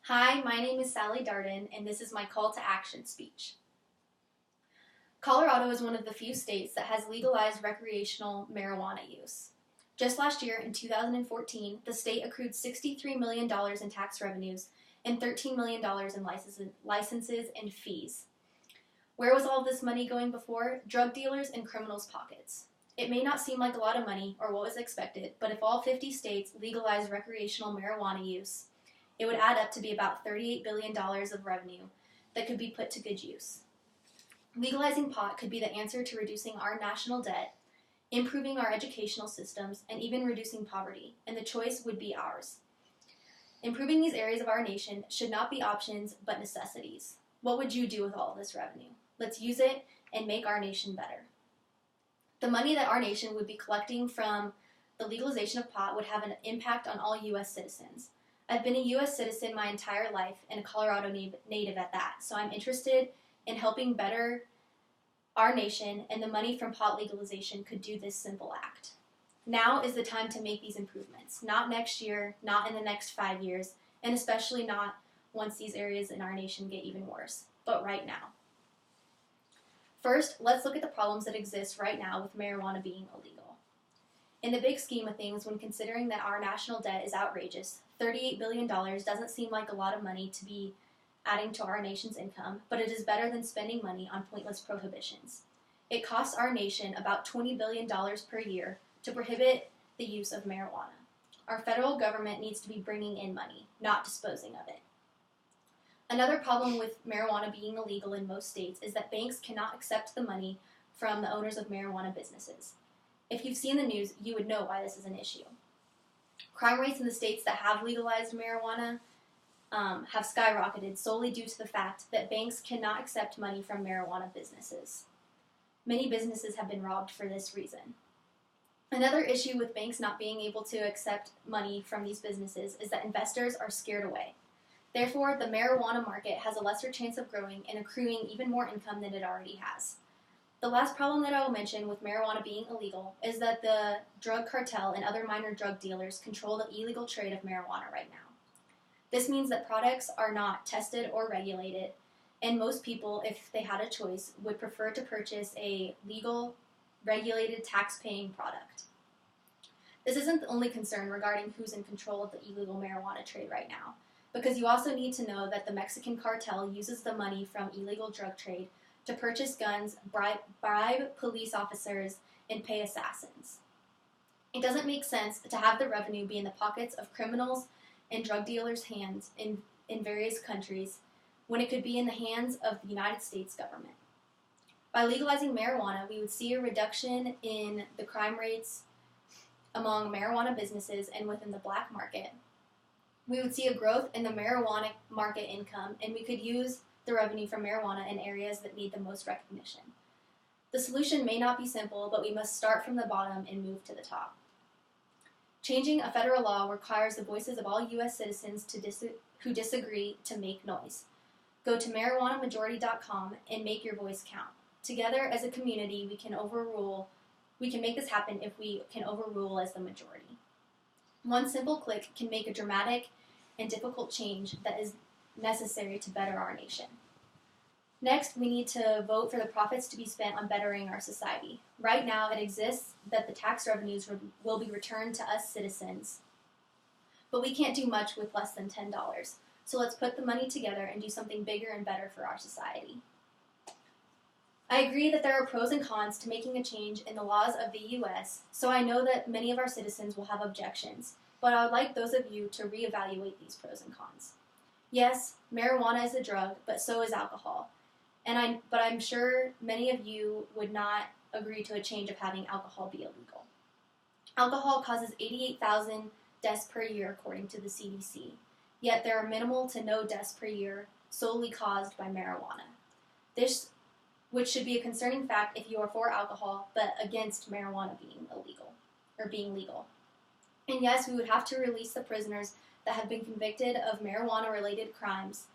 Hi, my name is Lizzy Darden, and this is my call to action speech. Colorado is one of the few states that has legalized recreational marijuana use. Just last year, in 2014, the state accrued $63 million in tax revenues and $13 million in licenses and fees. Where was all of this money going before? Drug dealers and criminals' pockets. It may not seem like a lot of money or what was expected, but if all 50 states legalized recreational marijuana use, it would add up to be about $38 billion of revenue that could be put to good use. Legalizing pot could be the answer to reducing our national debt, improving our educational systems, and even reducing poverty, and the choice would be ours. Improving these areas of our nation should not be options, but necessities. What would you do with all of this revenue? Let's use it and make our nation better. The money that our nation would be collecting from the legalization of pot would have an impact on all U.S. citizens. I've been a U.S. citizen my entire life and a Colorado native at that, so I'm interested in helping better our nation, and the money from pot legalization could do this simple act. Now is the time to make these improvements, not next year, not in the next 5 years, and especially not once these areas in our nation get even worse, but right now. First, let's look at the problems that exist right now with marijuana being illegal. In the big scheme of things, when considering that our national debt is outrageous, $38 billion doesn't seem like a lot of money to be adding to our nation's income, but it is better than spending money on pointless prohibitions. It costs our nation about $20 billion per year to prohibit the use of marijuana. Our federal government needs to be bringing in money, not disposing of it. Another problem with marijuana being illegal in most states is that banks cannot accept the money from the owners of marijuana businesses. If you've seen the news, you would know why this is an issue. Crime rates in the states that have legalized marijuana have skyrocketed solely due to the fact that banks cannot accept money from marijuana businesses. Many businesses have been robbed for this reason. Another issue with banks not being able to accept money from these businesses is that investors are scared away. Therefore, the marijuana market has a lesser chance of growing and accruing even more income than it already has. The last problem that I will mention with marijuana being illegal is that the drug cartel and other minor drug dealers control the illegal trade of marijuana right now. This means that products are not tested or regulated, and most people, if they had a choice, would prefer to purchase a legal, regulated, tax-paying product. This isn't the only concern regarding who's in control of the illegal marijuana trade right now, because you also need to know that the Mexican cartel uses the money from illegal drug trade to purchase guns, bribe police officers, and pay assassins. It doesn't make sense to have the revenue be in the pockets of criminals and drug dealers' hands in various countries when it could be in the hands of the United States government. By legalizing marijuana, we would see a reduction in the crime rates among marijuana businesses and within the black market. We would see a growth in the marijuana market income, and we could use the revenue from marijuana in areas that need the most recognition. The solution may not be simple, but we must start from the bottom and move to the top. Changing a federal law requires the voices of all U.S. citizens who disagree to make noise. Go to marijuanamajority.com and make your voice count. Together as a community, we can make this happen if we can overrule as the majority. One simple click can make a dramatic and difficult change that is necessary to better our nation. Next, we need to vote for the profits to be spent on bettering our society. Right now, it exists that the tax revenues will be returned to us citizens, but we can't do much with less than $10. So let's put the money together and do something bigger and better for our society. I agree that there are pros and cons to making a change in the laws of the U.S., so I know that many of our citizens will have objections, but I would like those of you to reevaluate these pros and cons. Yes, marijuana is a drug, but so is alcohol. But I'm sure many of you would not agree to a change of having alcohol be illegal. Alcohol causes 88,000 deaths per year according to the CDC, yet there are minimal to no deaths per year solely caused by marijuana. This, which should be a concerning fact if you are for alcohol, but against marijuana being legal. And yes, we would have to release the prisoners that have been convicted of marijuana-related crimes,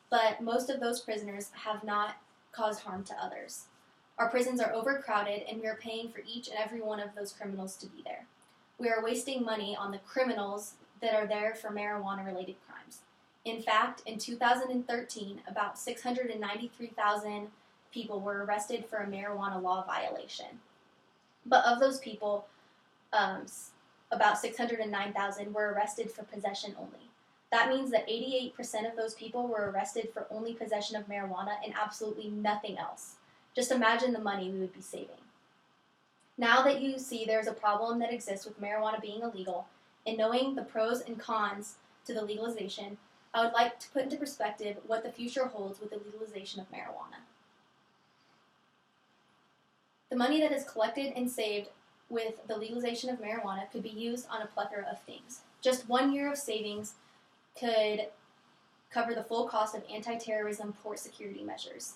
but most of those prisoners have not caused harm to others. Our prisons are overcrowded, and we are paying for each and every one of those criminals to be there. We are wasting money on the criminals that are there for marijuana-related crimes. In fact, in 2013, about 693,000 people were arrested for a marijuana law violation. But of those people, about 609,000 were arrested for possession only. That means that 88% of those people were arrested for only possession of marijuana and absolutely nothing else. Just imagine the money we would be saving. Now that you see there's a problem that exists with marijuana being illegal, and knowing the pros and cons to the legalization, I would like to put into perspective what the future holds with the legalization of marijuana. The money that is collected and saved with the legalization of marijuana could be used on a plethora of things. Just 1 year of savings could cover the full cost of anti-terrorism port security measures.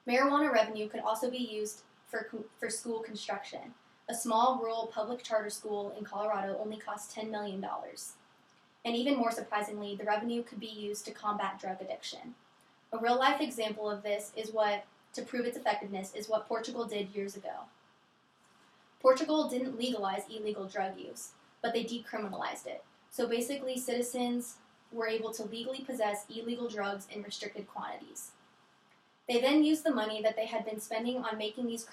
Marijuana revenue could also be used for school construction. A small rural public charter school in Colorado only costs $10 million. And even more surprisingly, the revenue could be used to combat drug addiction. A real-life example of this to prove its effectiveness, is what Portugal did years ago. Portugal didn't legalize illegal drug use, but they decriminalized it. So basically, citizens were able to legally possess illegal drugs in restricted quantities. They then used the money that they had been spending on making these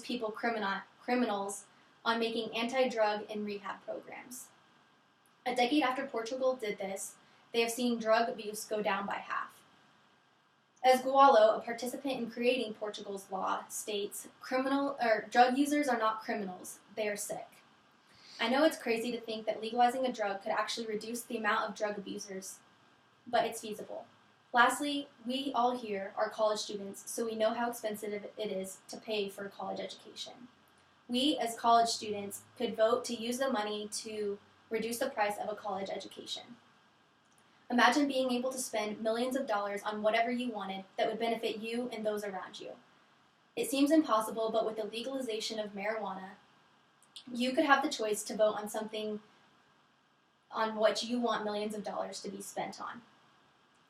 people criminals, on making anti-drug and rehab programs. A decade after Portugal did this, they have seen drug abuse go down by half. As Gualo, a participant in creating Portugal's law, states, drug users are not criminals, they are sick. I know it's crazy to think that legalizing a drug could actually reduce the amount of drug abusers, but it's feasible. Lastly, we all here are college students, so we know how expensive it is to pay for a college education. We, as college students, could vote to use the money to reduce the price of a college education. Imagine being able to spend millions of dollars on whatever you wanted that would benefit you and those around you. It seems impossible, but with the legalization of marijuana, you could have the choice to vote on something on what you want millions of dollars to be spent on.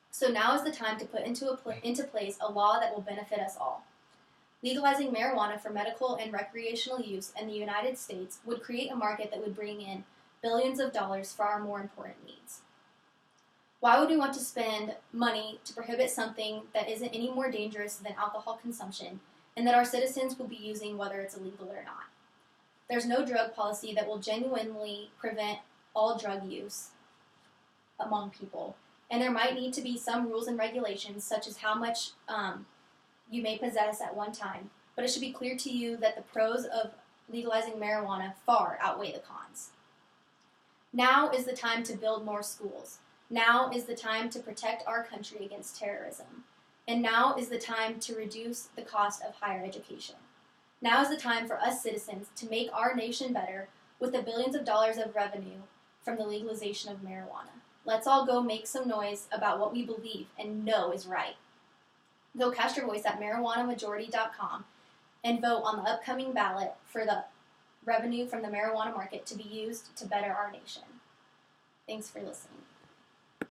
So now is the time to put into place a law that will benefit us all. Legalizing marijuana for medical and recreational use in the United States would create a market that would bring in billions of dollars for our more important needs. Why would we want to spend money to prohibit something that isn't any more dangerous than alcohol consumption and that our citizens will be using whether it's illegal or not? There's no drug policy that will genuinely prevent all drug use among people, and there might need to be some rules and regulations such as how much you may possess at one time, but it should be clear to you that the pros of legalizing marijuana far outweigh the cons. Now is the time to build more schools. Now is the time to protect our country against terrorism. And now is the time to reduce the cost of higher education. Now is the time for us citizens to make our nation better with the billions of dollars of revenue from the legalization of marijuana. Let's all go make some noise about what we believe and know is right. Go cast your voice at marijuanamajority.com and vote on the upcoming ballot for the revenue from the marijuana market to be used to better our nation. Thanks for listening.